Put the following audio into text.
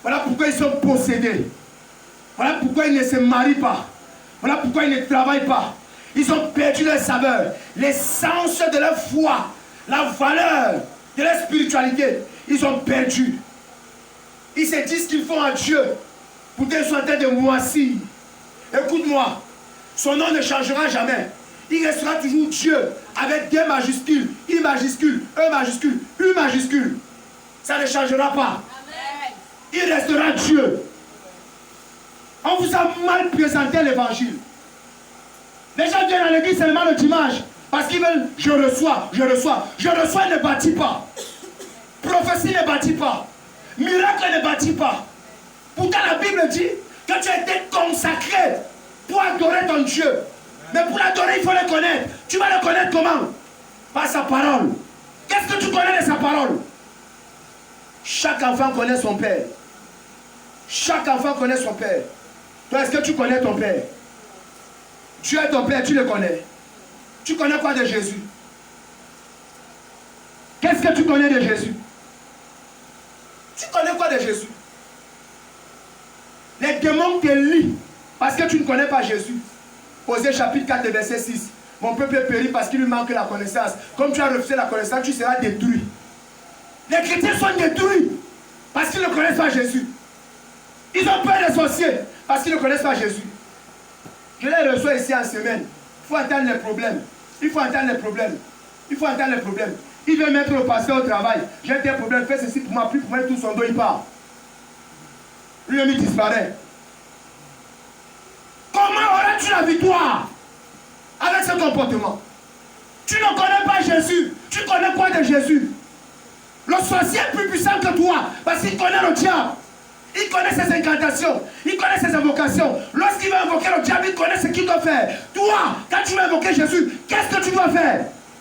Voilà pourquoi ils sont possédés. Voilà pourquoi ils ne se marient pas. Voilà pourquoi ils ne travaillent pas. Ils ont perdu leur saveur, l'essence de leur foi, la valeur de leur spiritualité. Ils ont perdu. Ils se disent qu'ils font à Dieu. Pourtant ils sont en train de moissir. Écoute-moi, son nom ne changera jamais. Il restera toujours Dieu avec D majuscule, I majuscule, E majuscule, U majuscule. Ça ne changera pas. Amen. Il restera Dieu. On vous a mal présenté l'évangile. Les gens viennent à l'église seulement le dimanche parce qu'ils veulent je reçois, je reçois. Je reçois ne bâtit pas. Prophétie ne bâtit pas. Miracle ne bâtit pas. Pourtant la Bible dit que tu as été consacré pour adorer ton Dieu. Mais pour l'adorer, il faut le connaître. Tu vas le connaître comment? Par sa parole. Qu'est-ce que tu connais de sa parole? Chaque enfant connaît son père. Chaque enfant connaît son père. Toi, est-ce que tu connais ton père? Dieu est ton père, tu le connais. Tu connais quoi de Jésus? Qu'est-ce que tu connais de Jésus? Tu connais quoi de Jésus? Les démons te lient parce que tu ne connais pas Jésus. Osée chapitre 4, verset 6. Mon peuple périt parce qu'il lui manque la connaissance. Comme tu as refusé la connaissance, tu seras détruit. Les chrétiens sont détruits parce qu'ils ne connaissent pas Jésus. Ils ont peur des sorciers parce qu'ils ne connaissent pas Jésus. Je les reçois ici en semaine. Il faut entendre les problèmes. Il faut entendre les problèmes. Il faut entendre les problèmes. Il veut mettre le pasteur au travail. J'ai des problèmes, fais ceci pour moi, plus pour moi, tout son dos, il part. Lui-même, il disparaît. Comment aurais-tu la victoire avec ce comportement? Tu ne connais pas Jésus. Tu connais quoi de Jésus? Le sorcier est plus puissant que toi parce qu'il connaît le diable. Il connaît ses incantations. Il connaît ses invocations. Lorsqu'il va invoquer le diable, il connaît ce qu'il doit faire. Toi, quand tu vas invoquer Jésus, qu'est-ce que tu dois faire?